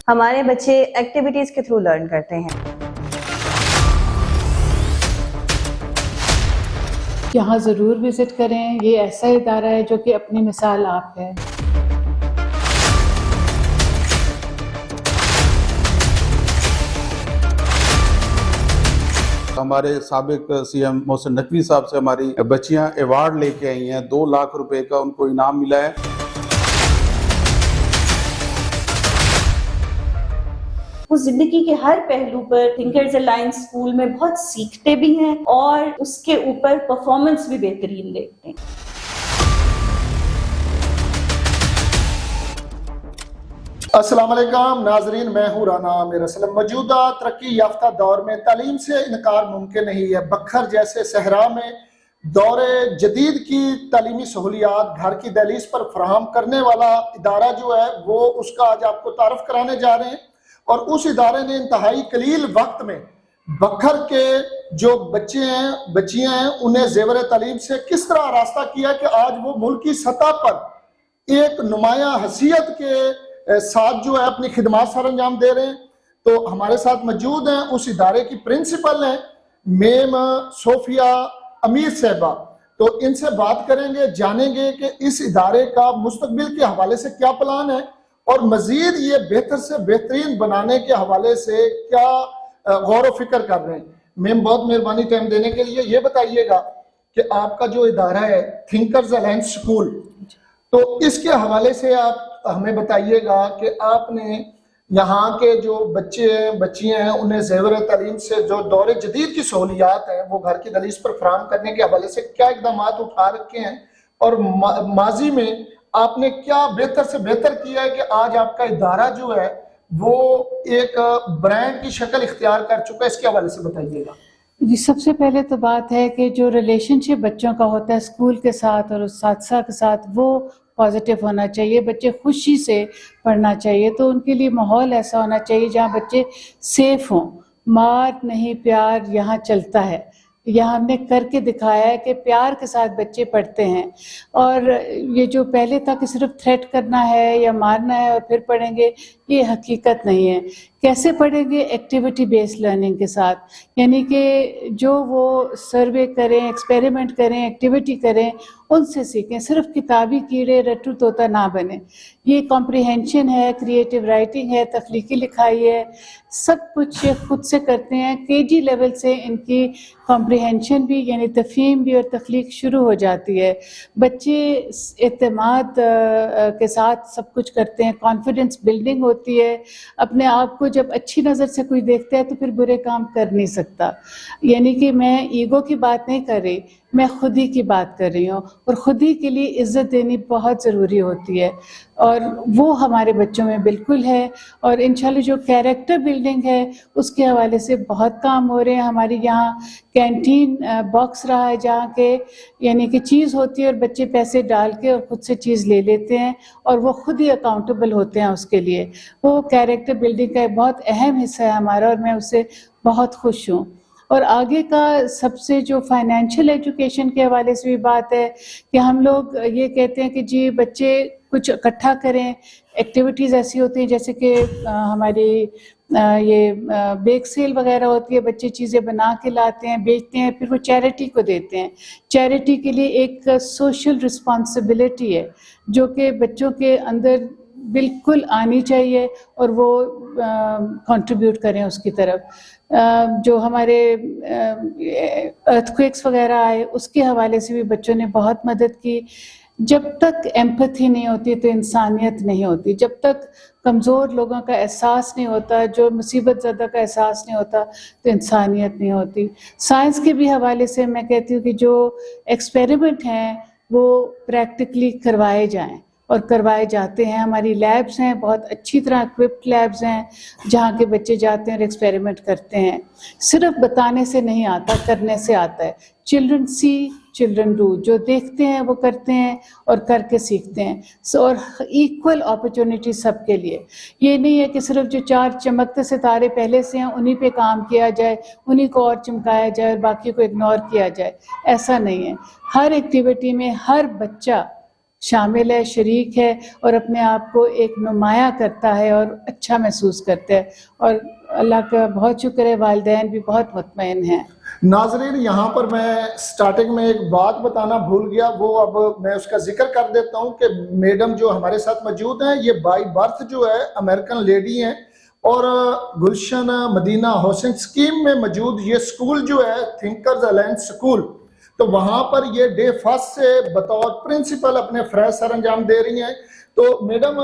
ہمارے بچے ایکٹیویٹیز کے تھرو لرن کرتے ہیں. یہاں ضرور وزٹ کریں. یہ ایسا ادارہ ہے جو کہ اپنی مثال آپ ہے. ہمارے سابق سی ایم محسن نقوی صاحب سے ہماری بچیاں ایوارڈ لے کے آئی ہیں. 2 لاکھ روپے کا ان کو انعام ملا ہے. وہ زندگی کے ہر پہلو پر تھنکرز الائنس اسکول میں بہت سیکھتے بھی ہیں اور اس کے اوپر پرفارمنس بھی بہترین دیتے ہیں. السلام علیکم ناظرین، میں ہوں رانا عامر اسلم. موجودہ ترقی یافتہ دور میں تعلیم سے انکار ممکن نہیں ہے. بکھر جیسے صحرا میں دور جدید کی تعلیمی سہولیات گھر کی دہلیز پر فراہم کرنے والا ادارہ جو ہے وہ اس کا آج آپ کو تعارف کرانے جا رہے ہیں. اور اس ادارے نے انتہائی قلیل وقت میں بکھر کے جو بچے ہیں بچیاں ہیں انہیں زیور تعلیم سے کس طرح آراستہ کیا کہ آج وہ ملکی سطح پر ایک نمایاں حیثیت کے ساتھ جو ہے اپنی خدمات سر انجام دے رہے ہیں. تو ہمارے ساتھ موجود ہیں اس ادارے کی پرنسپل ہیں میم صوفیہ امیر صاحبہ. تو ان سے بات کریں گے، جانیں گے کہ اس ادارے کا مستقبل کے حوالے سے کیا پلان ہے اور مزید یہ بہتر سے بہترین بنانے کے حوالے سے کیا غور و فکر کر رہے ہیں. میم بہت مہربانی ٹائم دینے کے لیے. یہ بتائیے گا کہ آپ کا جو ادارہ ہے تھنکرز الائنس اسکول، تو اس کے حوالے سے آپ ہمیں بتائیے گا کہ آپ نے یہاں کے جو بچے ہیں بچیاں ہیں انہیں زیور تعلیم سے جو دور جدید کی سہولیات ہیں وہ گھر کی دہلیز پر فراہم کرنے کے حوالے سے کیا اقدامات اٹھا رکھے ہیں اور ماضی میں آپ نے کیا بہتر سے بہتر کیا ہے کہ آج آپ کا ادارہ جو ہے وہ ایک برانڈ کی شکل اختیار کر چکا ہے. اس کے حوالے سے بتائیے گا. جی، سب سے پہلے تو بات ہے کہ جو ریلیشن شپ بچوں کا ہوتا ہے اسکول کے ساتھ اور اساتذہ کے ساتھ وہ پازیٹیو ہونا چاہیے. بچے خوشی سے پڑھنا چاہیے. تو ان کے لیے ماحول ایسا ہونا چاہیے جہاں بچے سیف ہوں. مار نہیں پیار یہاں چلتا ہے. یہاں ہم نے کر کے دکھایا ہے کہ پیار کے ساتھ بچے پڑھتے ہیں. اور یہ جو پہلے تھا کہ صرف تھریٹ کرنا ہے یا مارنا ہے اور پھر پڑھیں گے، یہ حقیقت نہیں ہے. کیسے پڑھیں گے؟ ایکٹیویٹی بیس لرننگ کے ساتھ. یعنی کہ جو وہ سروے کریں، ایکسپیریمنٹ کریں، ایکٹیویٹی کریں، ان سے سیکھیں. صرف کتابی کیڑے رٹو طوطا نہ بنیں. یہ کمپریہنشن ہے، کریٹیو رائٹنگ ہے، تخلیقی لکھائی ہے، سب کچھ خود سے کرتے ہیں. KG لیول سے ان کی کمپریہنشن بھی یعنی تفہیم بھی اور تخلیق شروع ہو جاتی ہے. بچے اعتماد کے ساتھ سب کچھ کرتے ہیں. کانفیڈنس بلڈنگ ہوتی ہے. اپنے آپ کو جب اچھی نظر سے کوئی دیکھتا ہے تو پھر برے کام کر نہیں سکتا. یعنی کہ میں ایگو کی بات نہیں کر رہی، میں خود ہی کی بات کر رہی ہوں. اور خود ہی کے لیے عزت دینی بہت ضروری ہوتی ہے اور وہ ہمارے بچوں میں بالکل ہے. اور انشاءاللہ جو کیریکٹر بلڈنگ ہے اس کے حوالے سے بہت کام ہو رہے ہیں. ہماری یہاں کینٹین باکس رہا ہے جہاں کے یعنی کہ چیز ہوتی ہے اور بچے پیسے ڈال کے اور خود سے چیز لے لیتے ہیں اور وہ خود ہی اکاؤنٹیبل ہوتے ہیں اس کے لیے. وہ کیریکٹر بلڈنگ کا ایک بہت اہم حصہ ہے ہمارا اور میں اس سے بہت خوش ہوں. اور آگے کا سب سے جو فائنینشیل ایجوکیشن کے حوالے سے بھی بات ہے کہ ہم لوگ یہ کہتے ہیں کہ جی بچے کچھ اکٹھا کریں. ایکٹیویٹیز ایسی ہوتی ہیں جیسے کہ ہماری یہ بیک سیل وغیرہ ہوتی ہے. بچے چیزیں بنا کے لاتے ہیں، بیچتے ہیں، پھر وہ چیریٹی کو دیتے ہیں. چیریٹی کے لیے ایک سوشل رسپانسبلٹی ہے جو کہ بچوں کے اندر بالکل آنی چاہیے اور وہ کنٹریبیوٹ کریں اس کی طرف. جو ہمارے ارتھکویکس وغیرہ آئے اس کے حوالے سے بھی بچوں نے بہت مدد کی. جب تک ایمپتھی نہیں ہوتی تو انسانیت نہیں ہوتی. جب تک کمزور لوگوں کا احساس نہیں ہوتا، جو مصیبت زدہ کا احساس نہیں ہوتا تو انسانیت نہیں ہوتی. سائنس کے بھی حوالے سے میں کہتی ہوں کہ جو ایکسپیریمنٹ ہیں وہ پریکٹیکلی کروائے جائیں اور کروائے جاتے ہیں. ہماری لیبز ہیں، بہت اچھی طرح اکوپڈ لیبز ہیں جہاں کے بچے جاتے ہیں اور ایکسپیریمنٹ کرتے ہیں. صرف بتانے سے نہیں آتا، کرنے سے آتا ہے. Children see children do. جو دیکھتے ہیں وہ کرتے ہیں اور کر کے سیکھتے ہیں. اور ایکول اپرچونٹی سب کے لیے. یہ نہیں ہے کہ صرف جو 4 چمکتے ستارے پہلے سے ہیں انہی پہ کام کیا جائے، انہی کو اور چمکایا جائے اور باقی کو اگنور کیا جائے. ایسا نہیں ہے. ہر ایکٹیویٹی میں ہر بچہ شامل ہے, شریک ہے اور اپنے آپ کو ایک نمایاں کرتا ہے اور اچھا محسوس کرتا ہے. اور اللہ کا بہت شکر ہے, والدین بھی بہت مطمئن ہیں. ناظرین, یہاں پر میں سٹارٹنگ میں ایک بات بتانا بھول گیا, وہ اب میں اس کا ذکر کر دیتا ہوں کہ میڈم جو ہمارے ساتھ موجود ہیں یہ بائی برتھ جو ہے امریکن لیڈی ہیں, اور گلشن مدینہ ہاؤسنگ اسکیم میں موجود یہ سکول جو ہے تھنکرز الائنس سکول, تو وہاں پر یہ ڈے فرسٹ سے بطور پرنسپل اپنے فرائض سر انجام دے رہی ہیں. تو میڈم,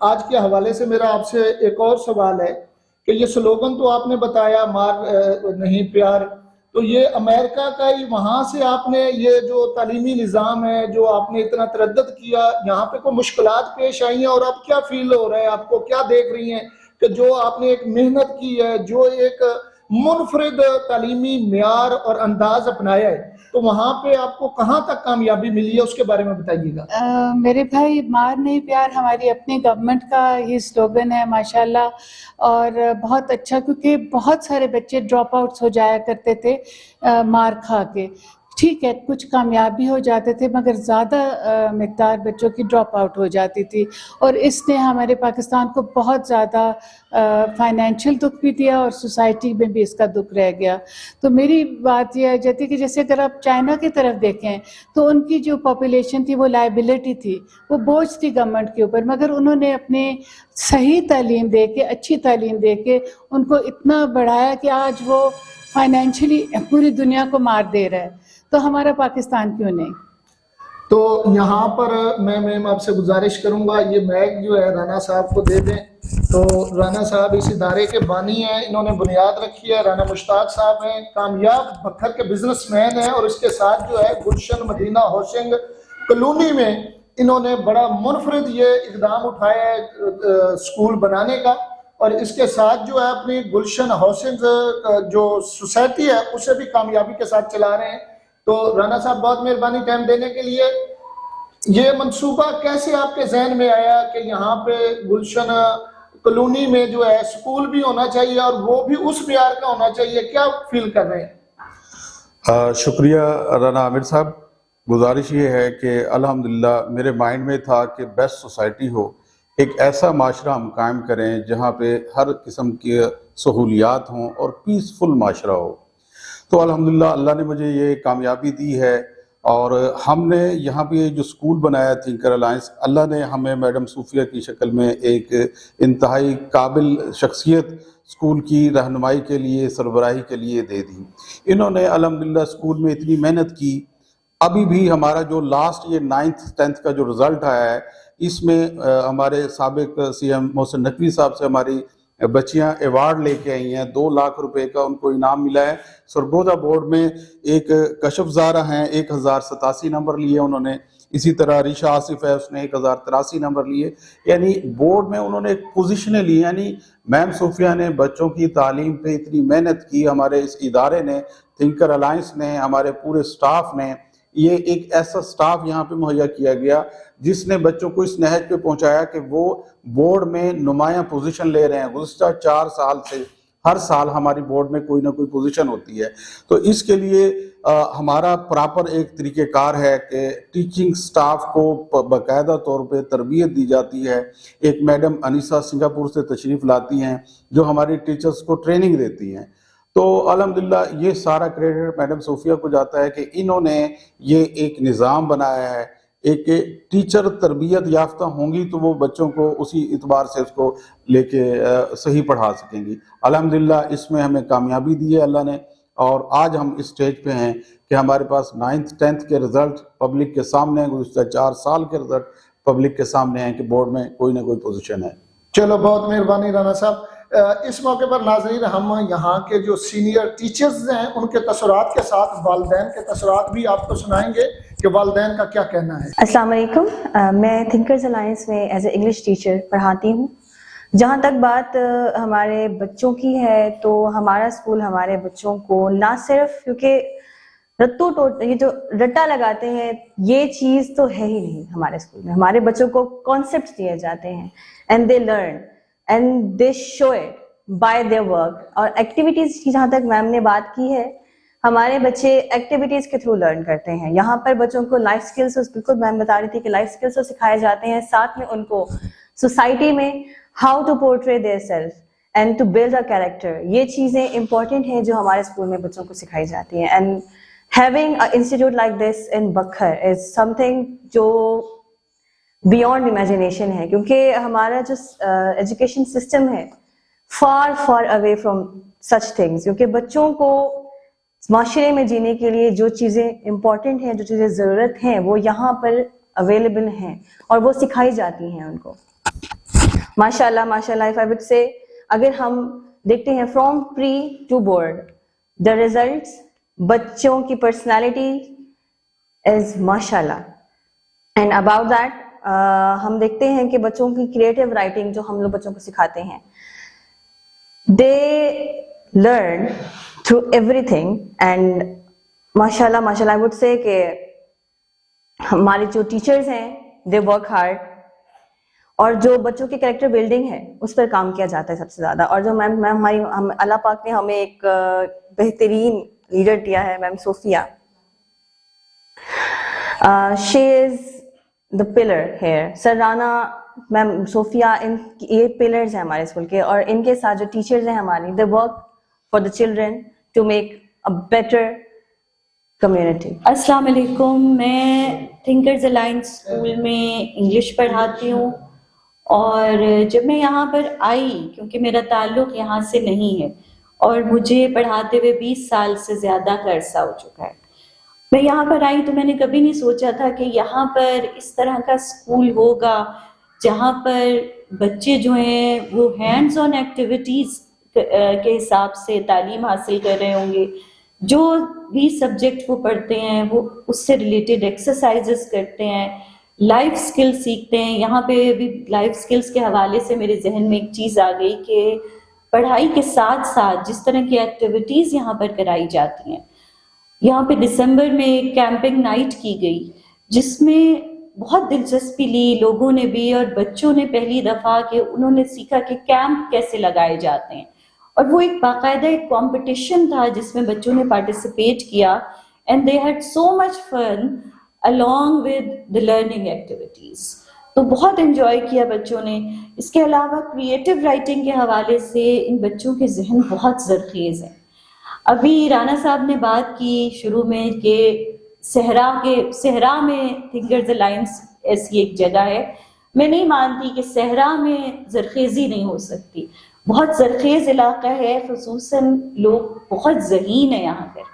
آج کے حوالے سے میرا آپ سے ایک اور سوال ہے کہ یہ سلوگن تو آپ نے بتایا مار نہیں پیار, تو یہ امریکہ کا ہی وہاں سے آپ نے یہ جو تعلیمی نظام ہے جو آپ نے اتنا تردد کیا, یہاں پہ کوئی مشکلات پیش آئی ہیں, اور اب کیا فیل ہو رہا ہے, آپ کو کیا دیکھ رہی ہیں کہ جو آپ نے ایک محنت کی ہے, جو ایک منفرد تعلیمی معیار اور انداز اپنایا ہے, تو وہاں پہ آپ کو کہاں تک کامیابی ملی ہے, اس کے بارے میں بتائیے گا. میرے بھائی, مار نہیں پیار ہماری اپنی گورنمنٹ کا ہی سلوگن ہے ماشاءاللہ, اور بہت اچھا, کیونکہ بہت سارے بچے ڈراپ آؤٹس ہو جایا کرتے تھے مار کھا کے. ٹھیک ہے, کچھ کامیابی ہو جاتے تھے مگر زیادہ مقدار بچوں کی ڈراپ آؤٹ ہو جاتی تھی, اور اس نے ہمارے پاکستان کو بہت زیادہ فائنینشیل دکھ بھی دیا اور سوسائٹی میں بھی اس کا دکھ رہ گیا. تو میری بات یہ آ جاتی ہے کہ جیسے اگر آپ چائنا کی طرف دیکھیں تو ان کی جو پاپولیشن تھی وہ لائبلٹی تھی, وہ بوجھ تھی گورنمنٹ کے اوپر, مگر انہوں نے اپنے صحیح تعلیم دے کے, اچھی تعلیم دے کے ان کو اتنا بڑھایا کہ آج وہ فائنینشلی پوری دنیا کو مار دے رہا ہے. تو ہمارا پاکستان کیوں نہیں؟ تو یہاں پر میں میم آپ سے گزارش کروں گا, یہ میگ جو ہے رانا صاحب کو دے دیں. تو رانا صاحب اس ادارے کے بانی ہیں, انہوں نے بنیاد رکھی ہے. رانا مشتاق صاحب ہیں, کامیاب بکھر کے بزنس مین ہیں, اور اس کے ساتھ جو ہے گلشن مدینہ ہاؤسنگ کالونی میں انہوں نے بڑا منفرد یہ اقدام اٹھایا ہے سکول بنانے کا, اور اس کے ساتھ جو ہے اپنی گلشن ہاؤسنگ جو سوسائٹی ہے اسے بھی کامیابی کے ساتھ چلا رہے ہیں. تو رانا صاحب, بہت مہربانی ٹائم دینے کے لیے. یہ منصوبہ کیسے آپ کے ذہن میں آیا کہ یہاں پہ گلشن کالونی میں جو ہے سکول بھی ہونا چاہیے اور وہ بھی اس معیار کا ہونا چاہیے, کیا فیل کر رہے ہیں؟ شکریہ رانا عامر صاحب. گزارش یہ ہے کہ الحمدللہ میرے مائنڈ میں تھا کہ بیسٹ سوسائٹی ہو, ایک ایسا معاشرہ ہم قائم کریں جہاں پہ ہر قسم کی سہولیات ہوں اور پیسفل معاشرہ ہو. تو الحمدللہ اللہ نے مجھے یہ کامیابی دی ہے, اور ہم نے یہاں پہ جو سکول بنایا تھنکر الائنس, اللہ نے ہمیں میڈم صوفیہ کی شکل میں ایک انتہائی قابل شخصیت سکول کی رہنمائی کے لیے, سربراہی کے لیے دے دی. انہوں نے الحمدللہ سکول میں اتنی محنت کی. ابھی بھی ہمارا جو لاسٹ یہ 9th 10th کا جو رزلٹ آیا ہے, اس میں ہمارے سابق CM محسن نقوی صاحب سے ہماری بچیاں ایوارڈ لے کے آئی ہیں. 2 لاکھ روپے کا ان کو انعام ملا ہے. سرگودا بورڈ میں ایک کشف زارہ ہیں, 1087 نمبر لیے انہوں نے. اسی طرح ریشا آصف ہے, اس نے 1083 نمبر لیے. یعنی بورڈ میں انہوں نے ایک پوزیشنیں لی. یعنی میم صوفیہ نے بچوں کی تعلیم پہ اتنی محنت کی, ہمارے اس ادارے نے, تھنکر الائنس نے, ہمارے پورے سٹاف نے. یہ ایک ایسا سٹاف یہاں پہ مہیا کیا گیا جس نے بچوں کو اس نہج پہ پہنچایا کہ وہ بورڈ میں نمایاں پوزیشن لے رہے ہیں. گزشتہ 4 سال سے ہر سال ہماری بورڈ میں کوئی نہ کوئی پوزیشن ہوتی ہے. تو اس کے لیے ہمارا پراپر ایک طریقہ کار ہے کہ ٹیچنگ سٹاف کو باقاعدہ طور پہ تربیت دی جاتی ہے. ایک میڈم انیسہ سنگاپور سے تشریف لاتی ہیں جو ہماری ٹیچرز کو ٹریننگ دیتی ہیں. تو الحمدللہ یہ سارا کریڈٹ میڈم صوفیہ کو جاتا ہے کہ انہوں نے یہ ایک نظام بنایا ہے. ایک ٹیچر تربیت یافتہ ہوں گی تو وہ بچوں کو اسی اعتبار سے اس کو لے کے صحیح پڑھا سکیں گی. الحمدللہ اس میں ہمیں کامیابی دی ہے اللہ نے, اور آج ہم اس سٹیج پہ ہیں کہ ہمارے پاس 9th 10th کے رزلٹ پبلک کے سامنے ہیں. گزشتہ 4 سال کے رزلٹ پبلک کے سامنے ہیں کہ بورڈ میں کوئی نہ کوئی پوزیشن ہے. چلو, بہت مہربانی رانا صاحب. اس موقع پر ناظرین, ہم یہاں کے جو سینئر ٹیچرز ہیں ان کے تاثرات کے ساتھ والدین کے تاثرات بھی آپ کو سنائیں گے کہ والدین کا کیا کہنا ہے. السلام علیکم. میں تھنکرز الائنس میں ایز اے انگلش ٹیچر پڑھاتی ہوں. جہاں تک بات ہمارے بچوں کی ہے تو ہمارا اسکول ہمارے بچوں کو نہ صرف, کیونکہ یہ جو رٹا لگاتے ہیں یہ چیز تو ہے ہی نہیں ہمارے اسکول میں. ہمارے بچوں کو کانسیپٹس دیے جاتے ہیں and they learn and they show it by their work. اور ایکٹیویٹیز کی جہاں تک میم نے بات کی ہے, ہمارے بچے ایکٹیویٹیز کے تھرو لرن کرتے ہیں. یہاں پر بچوں کو لائف اسکلس، بالکل میم بتا رہی تھی کہ لائف اسکلس سکھائے جاتے ہیں، ساتھ میں ان کو سوسائٹی میں how to portray their self and to build a character. یہ چیزیں امپورٹنٹ ہیں جو ہمارے اسکول میں بچوں کو سکھائی جاتی ہیں. And having a institute like this in Bhakkar is something جو بیونڈ امیجنیشن ہے، کیونکہ ہمارا جو ایجوکیشن سسٹم ہے far far away from such things. کیونکہ بچوں کو معاشرے میں جینے کے لیے جو چیزیں امپورٹنٹ ہیں، جو چیزیں ضرورت ہیں، وہ یہاں پر اویلیبل ہیں اور وہ سکھائی جاتی ہیں ان کو. ماشاء اللہ اف آئی وڈ سے اگر ہم دیکھتے ہیں from pre to board, the results, بچوں کی پرسنالٹی از ماشاء اللہ. اینڈ اباؤٹ دیٹ ہم دیکھتے ہیں کہ بچوں کی کریٹو رائٹنگ جو ہم لوگ بچوں کو سکھاتے ہیں، they learn through every thing. And ماشاء اللہ آئی وڈ سے کہ ہمارے جو ٹیچرز ہیں دے ورک ہارڈ، اور جو بچوں کی کریکٹر بلڈنگ ہے اس پر کام کیا جاتا ہے سب سے زیادہ. اور جو میم ہماری اللہ پاک نے ہمیں ایک بہترین لیڈر دیا ہے، میم صوفیہ. شی از دا پلر ہیئر. سر رانا، میم صوفیہ، یہ پلرز ہیں ہمارے اسکول کے. اور ان کے ساتھ جو ٹیچرز ہیں ہماری، they work for the children to make a better community. السلام علیکم. میں تھنکرز الائنس اسکول میں انگلش پڑھاتی ہوں، اور جب میں یہاں پر آئی، کیونکہ میرا تعلق یہاں سے نہیں ہے اور مجھے پڑھاتے ہوئے 20 سال سے زیادہ کا عرصہ ہو چکا ہے، میں یہاں پر آئی تو میں نے کبھی نہیں سوچا تھا کہ یہاں پر اس طرح کا اسکول ہوگا جہاں پر بچے جو ہیں وہ ہینڈز آن ایکٹیویٹیز کے حساب سے تعلیم حاصل کر رہے ہوں گے. جو بھی سبجیکٹ وہ پڑھتے ہیں وہ اس سے ریلیٹڈ ایکسرسائزز کرتے ہیں، لائف سکل سیکھتے ہیں. یہاں پہ بھی لائف سکلز کے حوالے سے میرے ذہن میں ایک چیز آ گئی کہ پڑھائی کے ساتھ ساتھ جس طرح کی ایکٹیویٹیز یہاں پر کرائی جاتی ہیں. یہاں پہ دسمبر میں ایک کیمپنگ نائٹ کی گئی جس میں بہت دلچسپی لی لوگوں نے بھی، اور بچوں نے پہلی دفعہ کہ انہوں نے سیکھا کہ کیمپ کیسے لگائے جاتے ہیں. اور وہ ایک باقاعدہ ایک کمپٹیشن تھا جس میں بچوں نے پارٹیسپیٹ کیا، and they had so much fun along with the learning activities. تو بہت انجوائے کیا بچوں نے. اس کے علاوہ کریٹو رائٹنگ کے حوالے سے ان بچوں کے ذہن بہت زرخیز ہیں. ابھی رانا صاحب نے بات کی شروع میں کہ صحرا میں تھنکرز الائنس ایسی ایک جگہ ہے. میں نہیں مانتی کہ صحرا میں زرخیزی نہیں ہو سکتی. بہت زرخیز علاقہ ہے، خصوصاً لوگ بہت ذہین ہیں یہاں پر،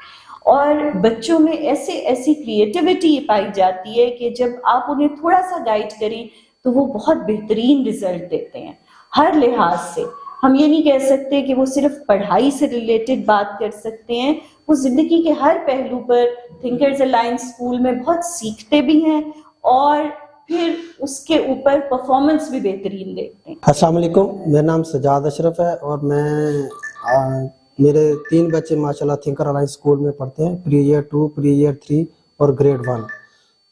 اور بچوں میں ایسی کریٹیوٹی پائی جاتی ہے کہ جب آپ انہیں تھوڑا سا گائیڈ کریں تو وہ بہت بہترین رزلٹ دیتے ہیں ہر لحاظ سے. ہم یہ نہیں کہہ سکتے کہ وہ صرف پڑھائی سے ریلیٹڈ بات کر سکتے ہیں، وہ زندگی کے ہر پہلو پر تھنکرز الائنس اسکول میں بہت سیکھتے بھی ہیں اور پھر اس کے اوپر پرفارمنس بھی بہترین دیکھتے ہیں. السلام علیکم، میرا نام سجاد اشرف ہے اور میرے 3 بچے ماشاءاللہ تھنکر الائنس اسکول میں پڑھتے ہیں، پری ایئر 2، پری ایئر 3 اور گریڈ 1.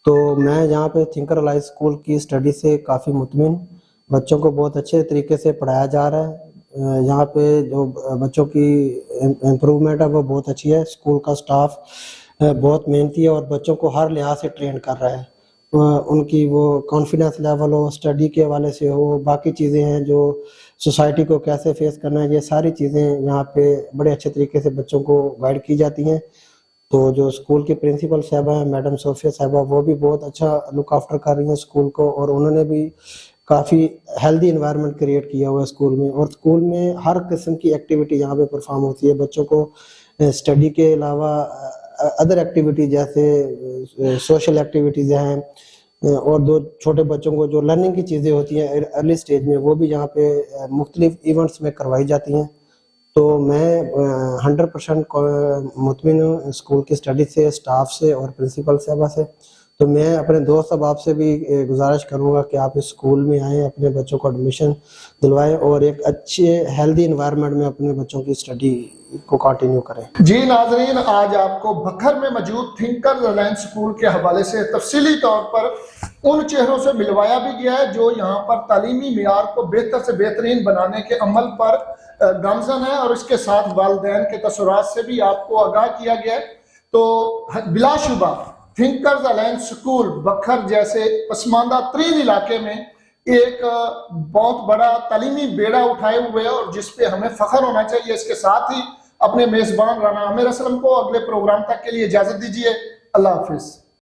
تو میں یہاں پہ تھنکر الائنس اسکول کی اسٹڈی سے کافی مطمئن. بچوں کو بہت اچھے طریقے سے پڑھایا جا رہا ہے. یہاں پہ جو بچوں کی امپروومنٹ ہے وہ بہت اچھی ہے. اسکول کا سٹاف بہت محنتی ہے اور بچوں کو ہر لحاظ سے ٹرین کر رہا ہے. ان کی وہ کانفیڈنس لیول ہو، اسٹڈی کے حوالے سے ہو، باقی چیزیں ہیں جو سوسائٹی کو کیسے فیس کرنا ہے، یہ ساری چیزیں یہاں پہ بڑے اچھے طریقے سے بچوں کو گائیڈ کی جاتی ہیں. تو جو اسکول کی پرنسپل صاحبہ ہیں میڈم صوفیہ صاحبہ، وہ بھی بہت اچھا لک آفٹر کر رہی ہیں اسکول کو، اور انہوں نے بھی کافی ہیلدی انوائرمنٹ کریٹ کیا ہوا ہے اسکول میں. اور اسکول میں ہر قسم کی ایکٹیویٹی یہاں پہ پرفارم ہوتی ہے. بچوں کو اسٹڈی کے علاوہ ادر ایکٹیویٹی جیسے سوشل ایکٹیویٹیز ہیں، اور دو چھوٹے بچوں کو جو لرننگ کی چیزیں ہوتی ہیں ارلی سٹیج میں وہ بھی یہاں پہ مختلف ایونٹس میں کروائی جاتی ہیں. تو میں 100% مطمئن ہوں اسکول کی اسٹڈی سے، اسٹاف سے اور پرنسپل صاحبہ سے. تو میں اپنے دوست احباب سے بھی گزارش کروں گا کہ آپ اس اسکول میں آئیں, اپنے بچوں کو ایڈمیشن دلوائیں اور ایک اچھے ہیلدی انوائرمنٹ میں اپنے بچوں کی اسٹڈی کو کنٹینیو کریں. جی ناظرین, آج آپ کو بکھر میں موجود تھنکرز الائنس اسکول کے حوالے سے تفصیلی طور پر ان چہروں سے ملوایا بھی گیا ہے جو یہاں پر تعلیمی معیار کو بہتر سے بہترین بنانے کے عمل پر گامزن ہے, اور اس کے ساتھ والدین کے تاثرات سے بھی آپ کو آگاہ کیا گیا ہے. تو بلا شبہ تھنکرز الائنس اسکول بکھر جیسے پسماندہ ترین علاقے میں ایک بہت بڑا تعلیمی بیڑا اٹھائے ہوئے ہے, اور جس پہ ہمیں فخر ہونا چاہیے. اس کے ساتھ ہی اپنے میزبان رانا عامر اسلم کو اگلے پروگرام تک کے لیے اجازت دیجیے. اللہ حافظ.